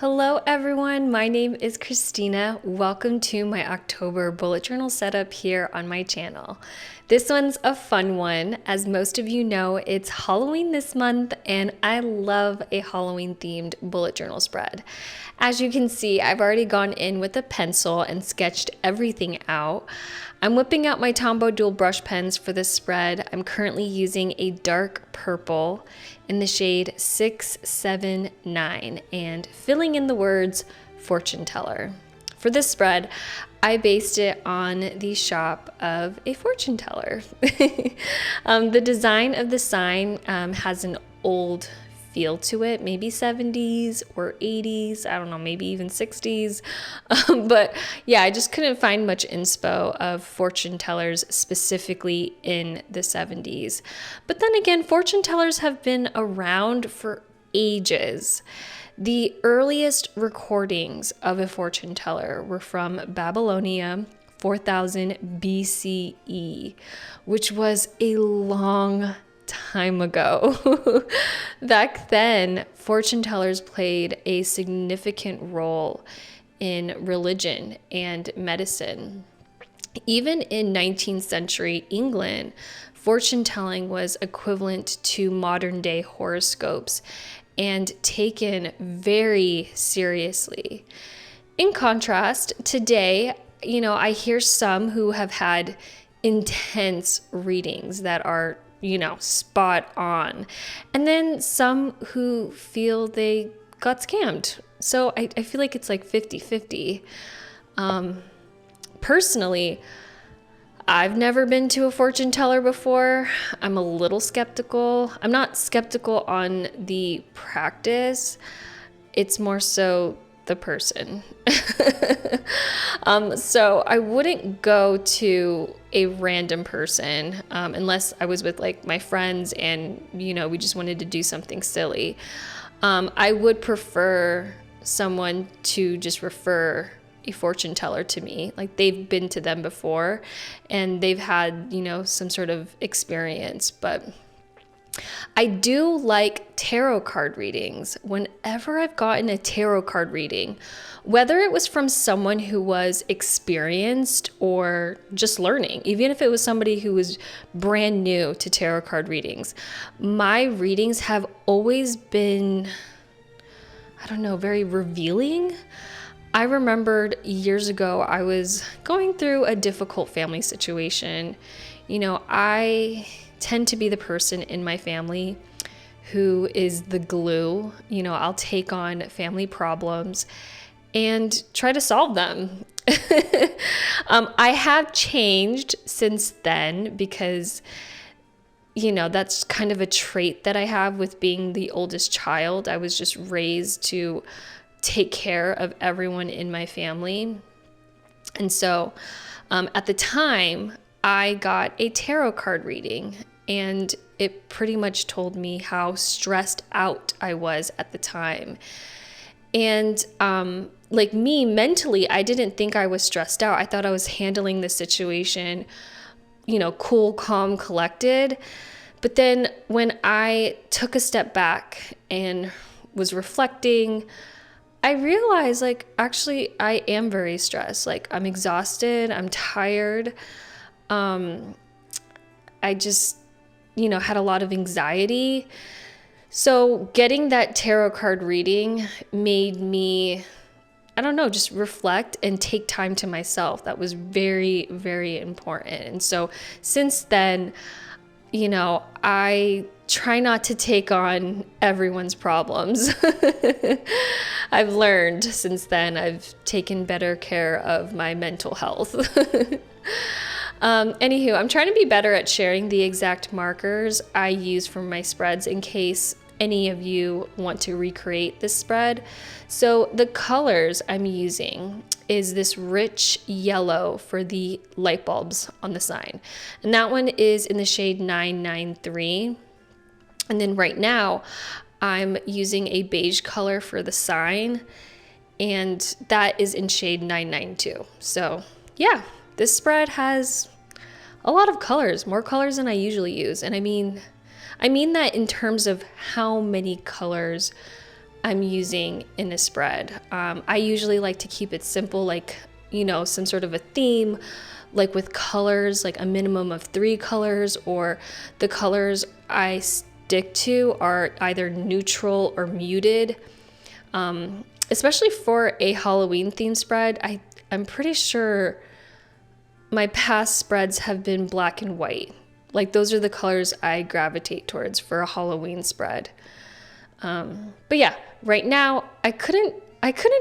Hello everyone, my name is Christina. Welcome to my October bullet journal setup here on my channel. This one's a fun one. As most of you know, it's Halloween this month and I love a Halloween themed bullet journal spread. As you can see, I've already gone in with a pencil and sketched everything out. I'm whipping out my Tombow dual brush pens for this spread. I'm currently using a dark purple in the shade 679 and filling in the words fortune teller. For this spread, I based it on the shop of a fortune teller. The design of the sign has an old feel to it, maybe 70s or 80s, I don't know, maybe even 60s. But yeah, I just couldn't find much inspo of fortune tellers specifically in the 70s. But then again, fortune tellers have been around for ages. The earliest recordings of a fortune teller were from Babylonia, 4000 BCE, which was a long time ago. Back then, fortune tellers played a significant role in religion and medicine. Even in 19th century England, fortune telling was equivalent to modern day horoscopes and taken very seriously. In contrast, today, I hear some who have had intense readings that are spot on. And then some who feel they got scammed. So I feel like it's like 50-50. Personally, I've never been to a fortune teller before. I'm a little skeptical. I'm not skeptical on the practice. It's more so the person. So I wouldn't go to a random person unless I was with like my friends and we just wanted to do something silly. I would prefer someone to just refer a fortune teller to me, like they've been to them before and they've had some sort of experience. But I do like tarot card readings. Whenever I've gotten a tarot card reading, whether it was from someone who was experienced or just learning, even if it was somebody who was brand new to tarot card readings, my readings have always been, very revealing. I remembered years ago, I was going through a difficult family situation. I tend to be the person in my family who is the glue. I'll take on family problems and try to solve them. I have changed since then because, that's kind of a trait that I have with being the oldest child. I was just raised to take care of everyone in my family. And so at the time, I got a tarot card reading and it pretty much told me how stressed out I was at the time. And like me mentally, I didn't think I was stressed out. I thought I was handling the situation, cool, calm, collected. But then when I took a step back and was reflecting, I realized actually I am very stressed. I'm exhausted, I'm tired. I just, had a lot of anxiety. So getting that tarot card reading made me, just reflect and take time to myself. That was very, very important. And so since then, I try not to take on everyone's problems. I've learned since then, I've taken better care of my mental health. Anywho, I'm trying to be better at sharing the exact markers I use for my spreads in case any of you want to recreate this spread. So the colors I'm using is this rich yellow for the light bulbs on the sign. And that one is in the shade 993. And then right now I'm using a beige color for the sign and that is in shade 992. So yeah, this spread has a lot of colors, more colors than I usually use. And I mean that in terms of how many colors I'm using in a spread. I usually like to keep it simple, like, some sort of a theme, like with colors, like a minimum of 3 colors, or the colors I stick to are either neutral or muted. Especially for a Halloween themed spread, I'm pretty sure my past spreads have been black and white. Like those are the colors I gravitate towards for a Halloween spread. But yeah, right now I couldn't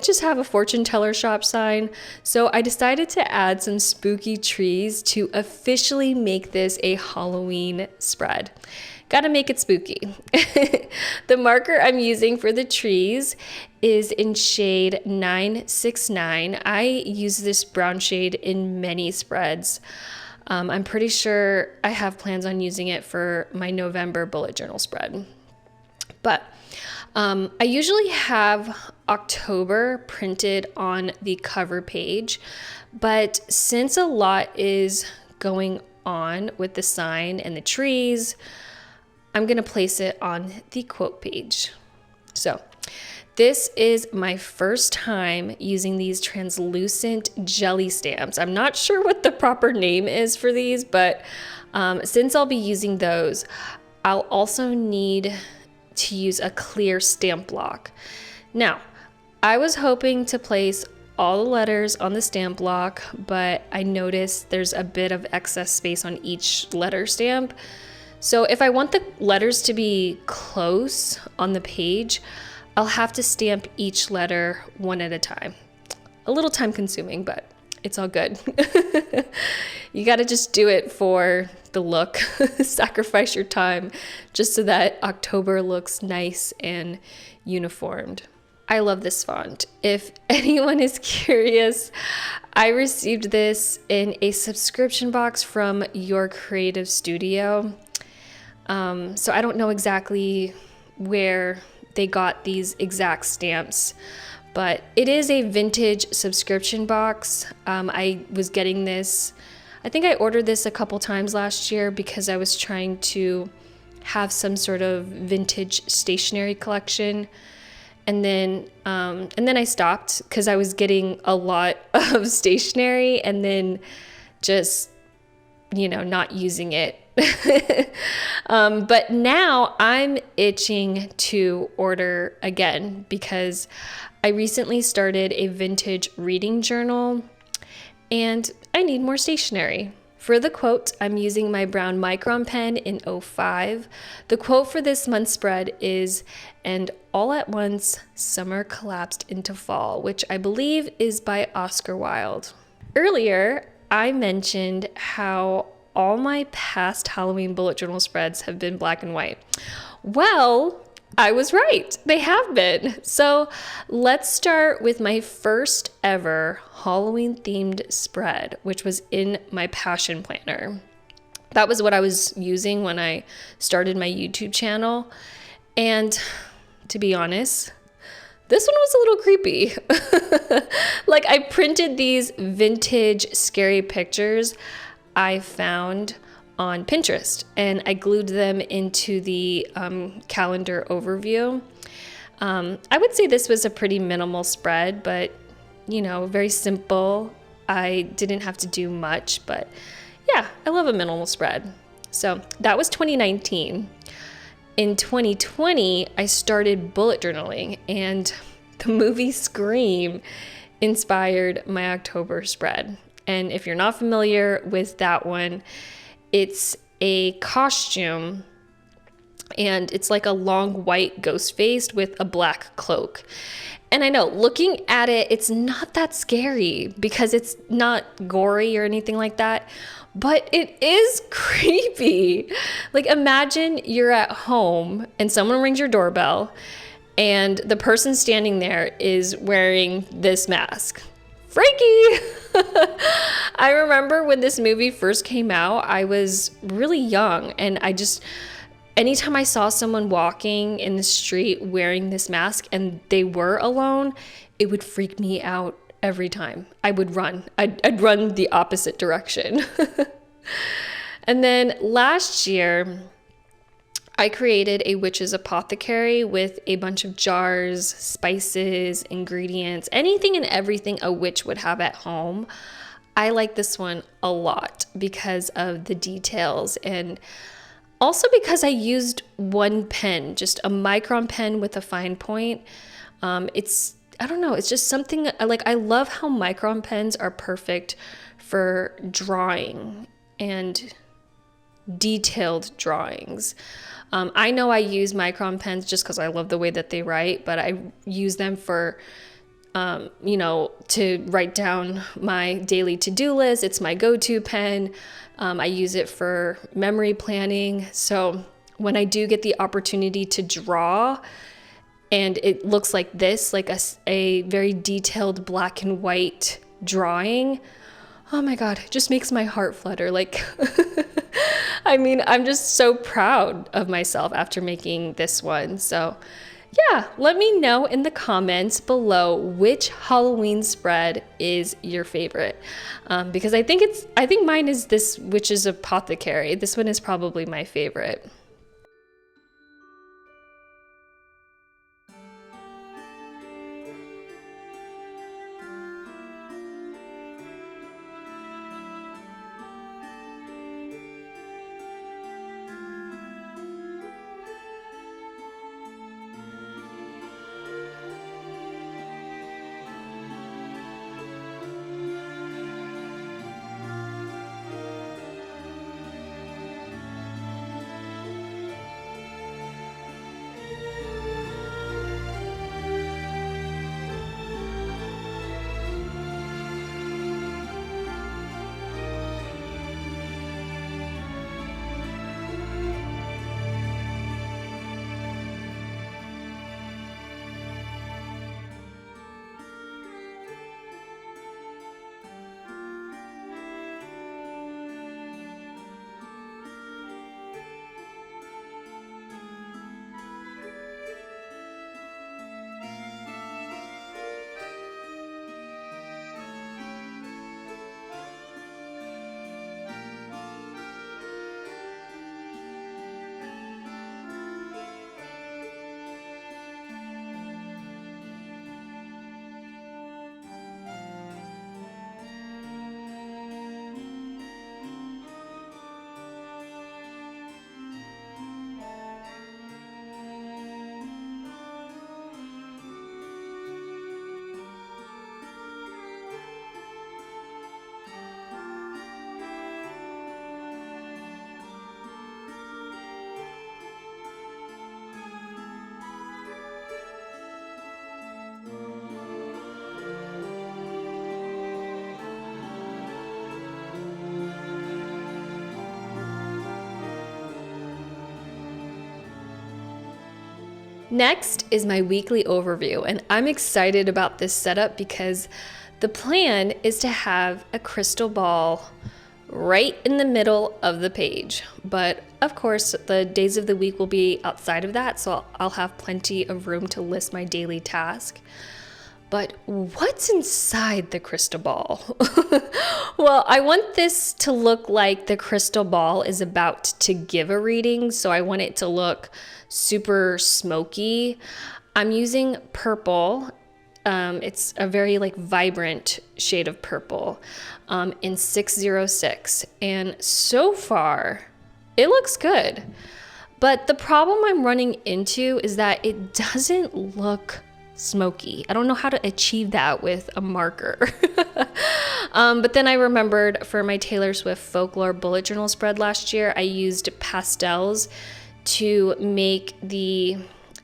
just have a fortune teller shop sign, so I decided to add some spooky trees to officially make this a Halloween spread. Gotta make it spooky. The marker I'm using for the trees is in shade 969. I use this brown shade in many spreads. I'm pretty sure I have plans on using it for my November bullet journal spread. But I usually have October printed on the cover page, but since a lot is going on with the sign and the trees, I'm going to place it on the quote page. So this is my first time using these translucent jelly stamps. I'm not sure what the proper name is for these, but since I'll be using those, I'll also need to use a clear stamp block. Now, I was hoping to place all the letters on the stamp block, but I noticed there's a bit of excess space on each letter stamp. So if I want the letters to be close on the page, I'll have to stamp each letter one at a time. A little time consuming, but it's all good. You got to just do it for the look. Sacrifice your time just so that October looks nice and uniformed. I love this font. If anyone is curious, I received this in a subscription box from Your Creative Studio. So I don't know exactly where they got these exact stamps, but it is a vintage subscription box. I was getting this, I think I ordered this a couple times last year because I was trying to have some sort of vintage stationery collection. And then I stopped because I was getting a lot of stationery and then just, not using it. But now I'm itching to order again because I recently started a vintage reading journal and I need more stationery. For the quote, I'm using my brown Micron pen in 05. The quote for this month's spread is, "And all at once, summer collapsed into fall," which I believe is by Oscar Wilde. Earlier, I mentioned how all my past Halloween bullet journal spreads have been black and white. Well, I was right. They have been. So let's start with my first ever Halloween themed spread, which was in my passion planner. That was what I was using when I started my YouTube channel. And to be honest, this one was a little creepy. Like I printed these vintage scary pictures I found on Pinterest and I glued them into the calendar overview. I would say this was a pretty minimal spread, but very simple. I didn't have to do much, but yeah, I love a minimal spread. So that was 2019. In 2020, I started bullet journaling and the movie Scream inspired my October spread. And if you're not familiar with that one, it's a costume and it's like a long white ghost face with a black cloak. And I know looking at it, it's not that scary because it's not gory or anything like that, but it is creepy. Like imagine you're at home and someone rings your doorbell and the person standing there is wearing this mask. Freaky! I remember when this movie first came out, I was really young and anytime I saw someone walking in the street wearing this mask and they were alone, it would freak me out every time. I would run. I'd run the opposite direction. And then last year, I created a witch's apothecary with a bunch of jars, spices, ingredients, anything and everything a witch would have at home. I like this one a lot because of the details, and also because I used one pen, just a micron pen with a fine point. I don't know, it's just something like, I love how micron pens are perfect for drawing and detailed drawings. I know I use micron pens just because I love the way that they write, but I use them for, to write down my daily to-do list. It's my go-to pen. I use it for memory planning. So when I do get the opportunity to draw and it looks like this, like a very detailed black and white drawing, oh my God, it just makes my heart flutter. Like, I mean, I'm just so proud of myself after making this one. So yeah, let me know in the comments below which Halloween spread is your favorite. Because I think mine is this Witch's Apothecary. This one is probably my favorite. Next is my weekly overview, and I'm excited about this setup because the plan is to have a crystal ball right in the middle of the page. But of course, the days of the week will be outside of that, so I'll have plenty of room to list my daily task. But what's inside the crystal ball? Well, I want this to look like the crystal ball is about to give a reading, so I want it to look super smoky. I'm using purple. It's a very vibrant shade of purple in 606. And so far, it looks good. But the problem I'm running into is that it doesn't look smoky. I don't know how to achieve that with a marker. But then I remembered for my Taylor Swift folklore bullet journal spread last year, I used pastels to make the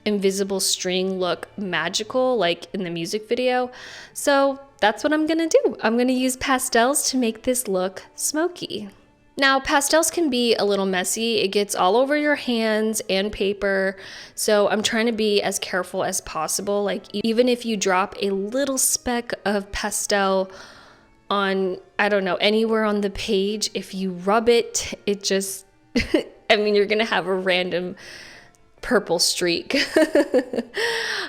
invisible string look magical, like in the music video. So that's what I'm gonna do. I'm gonna use pastels to make this look smoky. Now, pastels can be a little messy. It gets all over your hands and paper. So I'm trying to be as careful as possible. Like, even if you drop a little speck of pastel on, I don't know, anywhere on the page, if you rub it, it just, I mean, you're gonna have a random purple streak.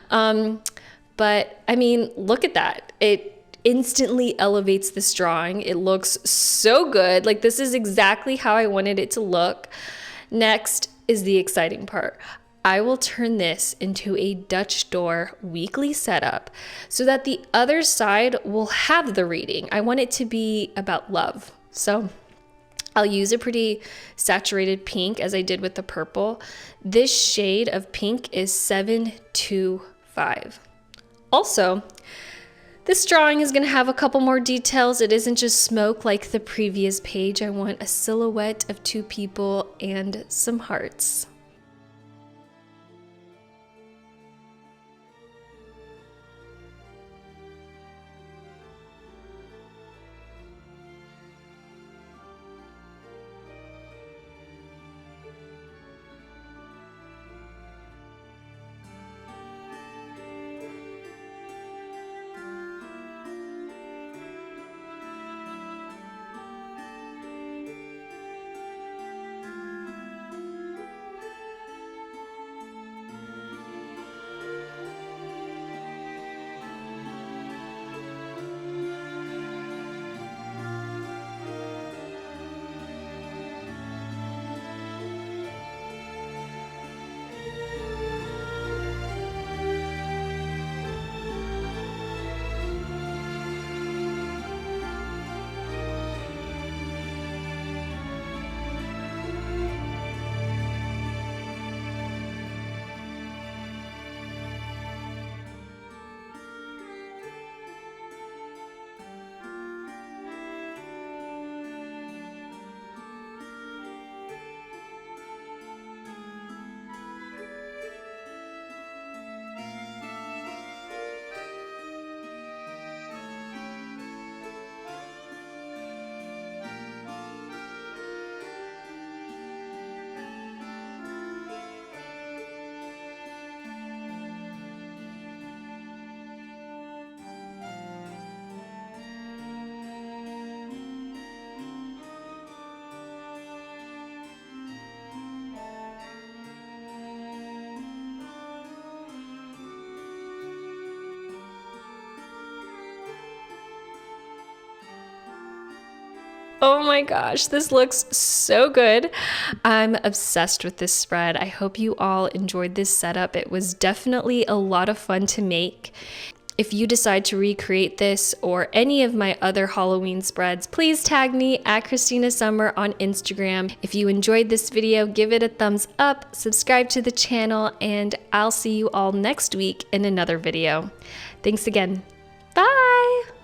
But I mean, look at that. It instantly elevates this drawing. It looks so good. Like, this is exactly how I wanted it to look. Next, is the exciting part. I will turn this into a Dutch door weekly setup so that the other side will have the reading. I want it to be about love. So I'll use a pretty saturated pink as I did with the purple. This shade of pink is 725. Also, this drawing is going to have a couple more details. It isn't just smoke like the previous page. I want a silhouette of two people and some hearts. Oh my gosh, this looks so good. I'm obsessed with this spread. I hope you all enjoyed this setup. It was definitely a lot of fun to make. If you decide to recreate this or any of my other Halloween spreads, please tag me at Christina Summer on Instagram. If you enjoyed this video, give it a thumbs up, subscribe to the channel, and I'll see you all next week in another video. Thanks again. Bye!